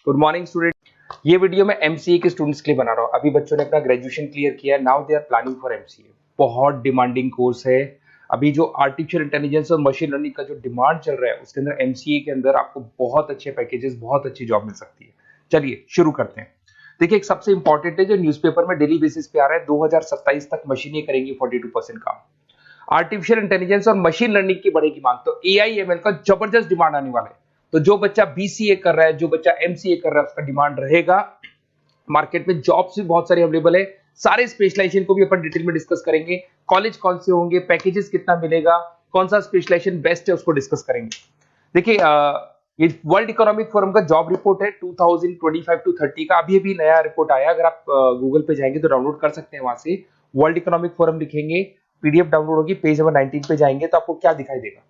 Good morning student. ये video मैं MCA के स्टूडेंट्स के लिए बना रहा हूँ। अभी बच्चों ने अपना ग्रेजुएशन क्लियर किया, now they are planning for MCA. बहुत डिमांडिंग कोर्स है। अभी जो आर्टिफिशियल इंटेलिजेंस और मशीन लर्निंग का जो डिमांड चल रहा है उसके अंदर एमसीए के अंदर आपको बहुत अच्छे पैकेजेस, बहुत अच्छी जॉब मिल सकती है। चलिए शुरू करते हैं। देखिए, एक सबसे इंपॉर्टेंट है जो न्यूज़पेपर में डेली बेसिस पे आ रहा है, 2027 तक मशीनें करेंगी 42% काम। आर्टिफिशियल इंटेलिजेंस और मशीन लर्निंग की बढ़ेगी मांग, तो एआई एमएल का जबरदस्त डिमांड आने वाला है। तो जो बच्चा बीसीए कर रहा है, जो बच्चा एमसीए कर रहा है, उसका डिमांड रहेगा। मार्केट में जॉब्स भी बहुत सारे अवेलेबल है। सारे स्पेशलाइजेशन को भी अपन डिटेल में डिस्कस करेंगे। कॉलेज कौन से होंगे, पैकेजेस कितना मिलेगा, कौन सा स्पेशलाइजेशन बेस्ट है, उसको डिस्कस करेंगे। देखिए, ये वर्ल्ड इकोनॉमिक फोरम का जॉब रिपोर्ट है 2025 टू 30 का। अभी अभी नया रिपोर्ट आया, अगर आप गूगल पे जाएंगे तो डाउनलोड कर सकते हैं। वहां से वर्ल्ड इकोनॉमिक फोरम लिखेंगे, पीडीएफ डाउनलोड होगी, पेज नंबर 19 पे जाएंगे तो आपको क्या दिखाई देगा,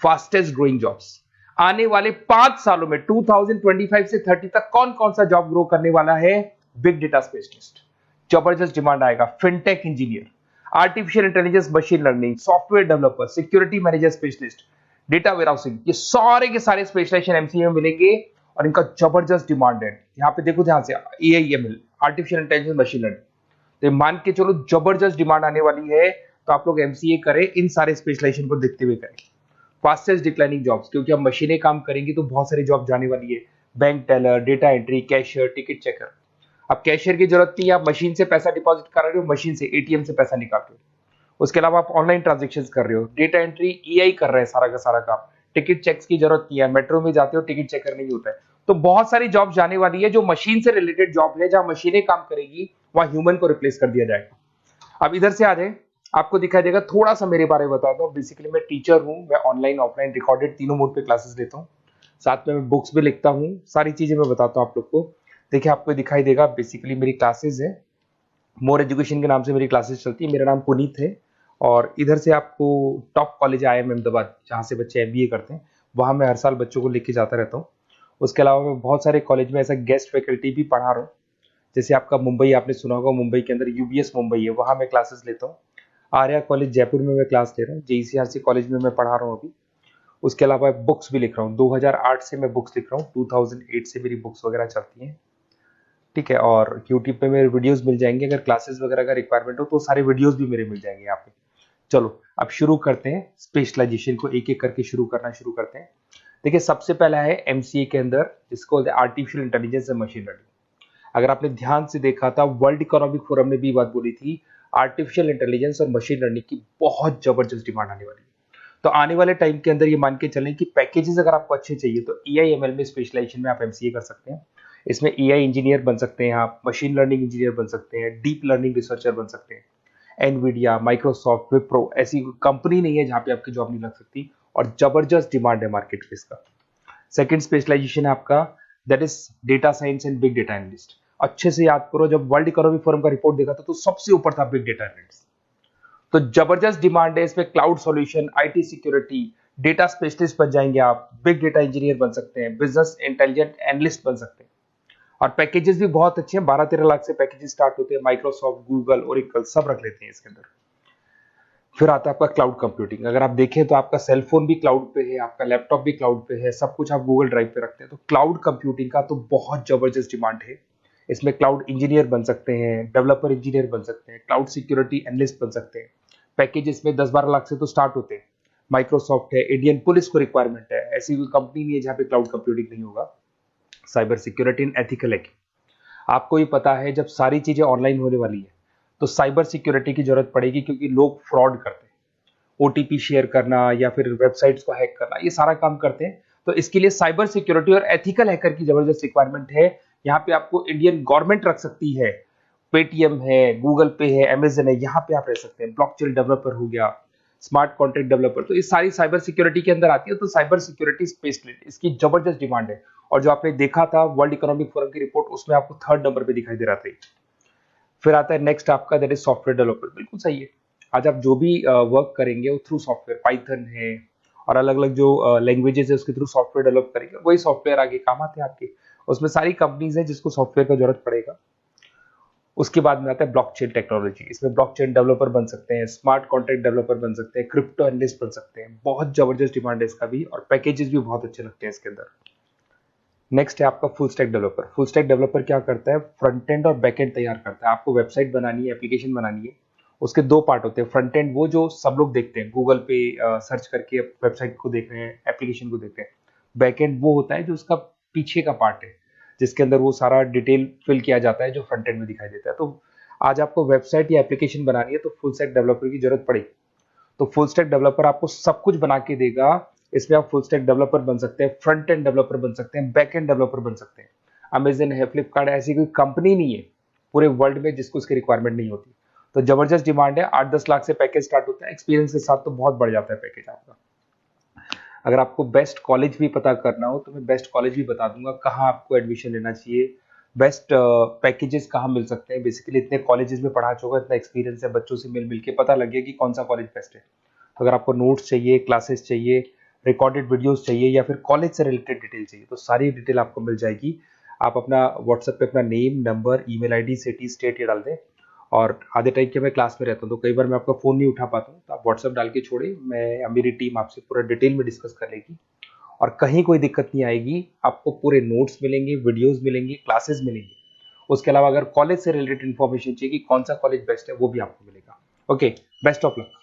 फास्टेस्ट ग्रोइंग जॉब्स। आने वाले 5 सालों में 2025 से 30 तक कौन कौन सा जॉब ग्रो करने वाला है। बिग डेटा स्पेशलिस्ट, जबरदस्त डिमांड आएगा। Fintech engineer, artificial intelligence machine learning, software developer, security manager specialist, data warehousing, ये सारे के सारे स्पेशलाइजेशन एमसीए में मिलेंगे और इनका जबरदस्त डिमांड है। यहाँ पे देखो, ध्यान से, AIML, artificial intelligence machine learning, तो मान के चलो जबरदस्त डिमांड आने वाली है। तो आप लोग एमसीए करें, इन सारे स्पेशलाइजेशन को देखते हुए करें। फास्टेस्ट डिक्लाइनिंग जॉब्स, क्योंकि अब मशीनें काम करेंगी तो बहुत सारी जॉब जाने वाली है। Bank teller, data entry, cashier, ticket checker. अब कैशियर की जरूरत नहीं है, आप मशीन से पैसा डिपॉजिट कर रहे हो, मशीन से एटीएम से पैसा निकाल रहे हो। उसके अलावा आप ऑनलाइन ट्रांजेक्शन कर रहे हो। डेटा एंट्री एआई कर रहा है सारा का सारा काम। टिकट चेक्स की जरूरत नहीं है, मेट्रो में जाते हो टिकट चेकर नहीं होता है। तो बहुत सारी जॉब जाने वाली है जो मशीन से रिलेटेड जॉब है, जहां मशीनें काम करेगी वहां ह्यूमन को रिप्लेस कर दिया जाएगा। अब इधर से आ जाए, आपको दिखाई देगा। थोड़ा सा मेरे बारे में बताता हूँ। बेसिकली मैं टीचर हूँ, मैं ऑनलाइन ऑफलाइन रिकॉर्डेड तीनों मोड पे क्लासेस लेता हूँ। साथ में मैं बुक्स भी लिखता हूँ, सारी चीजें मैं बताता हूँ आप लोग को। देखिए, आपको दिखाई देगा, बेसिकली मेरी क्लासेस है, मोर एजुकेशन के नाम से मेरी क्लासेस चलती है। मेरा नाम पुनीत है और इधर से आपको टॉप कॉलेज IIM अहमदाबाद, जहाँ से बच्चे MBA करते हैं, वहाँ मैं हर साल बच्चों को लेके जाता रहता हूँ। उसके अलावा मैं बहुत सारे कॉलेज में ऐसा गेस्ट फैकल्टी भी पढ़ा रहा हूँ। जैसे आपका मुंबई, आपने सुना होगा, मुंबई के अंदर यूबीएस मुंबई है, वहाँ मैं क्लासेस लेता हूँ। आर्या कॉलेज जयपुर में मैं क्लास ले रहा हूँ। JECRC कॉलेज में मैं पढ़ा रहा हूँ अभी। उसके अलावा बुक्स भी लिख रहा हूँ। 2008 से मैं बुक्स लिख रहा हूँ, 2008 से मेरी बुक्स वगैरह चलती हैं। ठीक है, और यूट्यूब पे मेरे वीडियोस मिल जाएंगे। अगर क्लासेस वगैरह का रिक्वायरमेंट हो तो सारे वीडियोस भी मेरे मिल जाएंगे यहाँ पे। चलो अब शुरू करते हैं, स्पेशलाइजेशन को एक एक करके शुरू करते हैं। देखिए, सबसे पहला है एमसीए के अंदर, जिसको artificial intelligence and machine learning. अगर आपने ध्यान से देखा था, वर्ल्ड इकोनॉमिक फोरम ने भी बात बोली थी, आर्टिफिशियल इंटेलिजेंस और मशीन लर्निंग की बहुत जबरदस्त डिमांड आने वाली है। तो आने वाले टाइम के अंदर ये मान के चलें कि पैकेजेस अगर आपको अच्छे चाहिए तो एआईएमएल में स्पेशलाइजेशन में आप एमसीए कर सकते हैं। इसमें एआई इंजीनियर बन सकते हैं, आप मशीन लर्निंग इंजीनियर बन सकते हैं, डीप लर्निंग रिसर्चर बन सकते हैं। एनवीडिया, माइक्रोसॉफ्ट, विप्रो, ऐसी कंपनी नहीं है जहां पे आपकी जॉब नहीं लग सकती, और जबरदस्त डिमांड है मार्केट पे इसका। सेकंड स्पेशलाइजेशन है आपका, that is data science and big data analyst. अच्छे से याद करो, जब वर्ल्ड इकोनॉमिक फोरम का रिपोर्ट देखा था तो सबसे ऊपर था बिग डेटा एनालिस्ट। तो जबरदस्त डिमांड है इसमें। Cloud solution, IT security, data specialist बन जाएंगे आप, बिग डेटा इंजीनियर बन सकते हैं, बिजनेस इंटेलिजेंट एनालिस्ट बन सकते हैं। और पैकेजेस भी बहुत अच्छे हैं, 12-13 लाख से पैकेजेस स्टार्ट होते हैं। माइक्रोसॉफ्ट, गूगल, ओरेकल सब रख लेते हैं इसके अंदर। फिर आता है आपका क्लाउड कंप्यूटिंग। अगर आप देखें तो आपका सेल फोन भी क्लाउड पे है, आपका लैपटॉप भी क्लाउड पे है, सब कुछ आप गूगल ड्राइव पे रखते हैं। तो क्लाउड कंप्यूटिंग का तो बहुत जबरदस्त डिमांड है। इसमें क्लाउड इंजीनियर बन सकते हैं, डेवलपर इंजीनियर बन सकते हैं, क्लाउड सिक्योरिटी एनालिस्ट बन सकते हैं। पैकेज इसमें 10-12 लाख से तो स्टार्ट होते हैं। माइक्रोसॉफ्ट है, इंडियन पुलिस को रिक्वायरमेंट है, ऐसी कोई कंपनी नहीं है जहां पे क्लाउड कंप्यूटिंग नहीं होगा। Cyber security and ethical hacking, आपको ही पता है जब सारी चीजें ऑनलाइन होने वाली है तो साइबर सिक्योरिटी की जरूरत पड़ेगी, क्योंकि लोग फ्रॉड करते हैं। ओटीपी शेयर करना या फिर वेबसाइट्स को हैक करना, ये सारा काम करते हैं। तो इसके लिए साइबर सिक्योरिटी और एथिकल हैकर की जबरदस्त रिक्वायरमेंट है। यहाँ पे आपको इंडियन गवर्नमेंट रख सकती है, पेटीएम है, गूगल पे है, अमेजन है, यहाँ पे आप रह सकते हैं। ब्लॉकचेन डेवलपर हो गया, स्मार्ट कॉन्ट्रैक्ट डेवलपर, तो ये सारी साइबर सिक्योरिटी के अंदर आती है। तो साइबर सिक्योरिटी स्पेशलिस्ट, इसकी जबरदस्त डिमांड है। और जो आपने देखा था वर्ल्ड इकोनॉमिक फोरम की रिपोर्ट, उसमें आपको 3rd नंबर पे दिखाई दे रहा था। फिर आता है नेक्स्ट आपका, दैट इज सॉफ्टवेयर डेवलपर। बिल्कुल सही है। आज आप जो भी वर्क करेंगे वो थ्रू सॉफ्टवेयर, पाइथन है और अलग अलग जो लैंग्वेजेस है उसके थ्रू सॉफ्टवेयर डेवलप करेंगे, वही सॉफ्टवेयर आगे काम आते हैं आपके। उसमें सारी कंपनीज है जिसको सॉफ्टवेयर का जरूरत पड़ेगा। उसके बाद में आता है ब्लॉकचेन टेक्नोलॉजी। इसमें ब्लॉकचेन डेवलपर बन सकते हैं, स्मार्ट कॉन्ट्रैक्ट डेवलपर बन सकते हैं, क्रिप्टो एनालिस्ट बन सकते हैं। बहुत जबरदस्त डिमांड है इसका भी, और पैकेजेस भी बहुत अच्छे लगते हैं इसके अंदर। नेक्स्ट है आपका full stack developer. Full stack developer क्या करता है, फ्रंट एंड और बैक एंड तैयार करता है। आपको वेबसाइट बनानी है, एप्लीकेशन बनानी है, उसके दो पार्ट होते हैं। फ्रंट एंड वो जो सब लोग देखते हैं, गूगल पे सर्च करके वेबसाइट को देख रहे हैं, एप्लीकेशन को देख रहे हैं। बैक एंड वो होता है जो उसका पीछे का पार्ट है, जिसके अंदर वो सारा डिटेल फिल किया जाता है जो फ्रंट एंड में दिखाई देता है। तो आज आपको वेबसाइट या एप्लीकेशन बनानी है तो फुल स्टैक डेवलपर की जरूरत पड़ेगी। तो फुल स्टैक डेवलपर आपको सब कुछ बना के देगा। इसमें आप फुल स्टैक डेवलपर बन सकते हैं, फ्रंट एंड डेवलपर बन सकते हैं, बैक एंड डेवलपर बन सकते हैं। अमेजन है, फ्लिपकार्ट, ऐसी कोई कंपनी नहीं है पूरे वर्ल्ड में जिसको उसकी रिक्वायरमेंट नहीं होती। तो जबरदस्त डिमांड है, 8-10 लाख से पैकेज स्टार्ट होता है, एक्सपीरियंस के साथ तो बहुत बढ़ जाता है पैकेज आपका। अगर आपको बेस्ट कॉलेज भी पता करना हो तो मैं बेस्ट कॉलेज भी बता दूंगा, कहाँ आपको एडमिशन लेना चाहिए, बेस्ट पैकेजेस कहाँ मिल सकते हैं। बेसिकली इतने कॉलेजेस में पढ़ा चुका, इतना एक्सपीरियंस है, बच्चों से मिल मिल के पता लग गया कि कौन सा कॉलेज बेस्ट है। तो अगर आपको नोट्स चाहिए, क्लासेस चाहिए, रिकॉर्डेड वीडियोस चाहिए या फिर कॉलेज से रिलेटेड डिटेल चाहिए, तो सारी डिटेल आपको मिल जाएगी। आप अपना व्हाट्सएप पे अपना name, number, email ID, city, state ये डाल दें। और आधे टाइम के मैं क्लास में रहता हूँ तो कई बार मैं आपका फ़ोन नहीं उठा पाता हूँ, तो आप व्हाट्सएप डाल के छोड़े, मैं या मेरी टीम आपसे पूरा डिटेल में डिस्कस कर लेगी। और कहीं कोई दिक्कत नहीं आएगी, आपको पूरे नोट्स मिलेंगे, वीडियोस मिलेंगे, क्लासेस मिलेंगे। उसके अलावा अगर कॉलेज से रिलेटेड इन्फॉर्मेशन चाहिए कि कौन सा कॉलेज बेस्ट है, वो भी आपको मिलेगा। Okay, best of luck.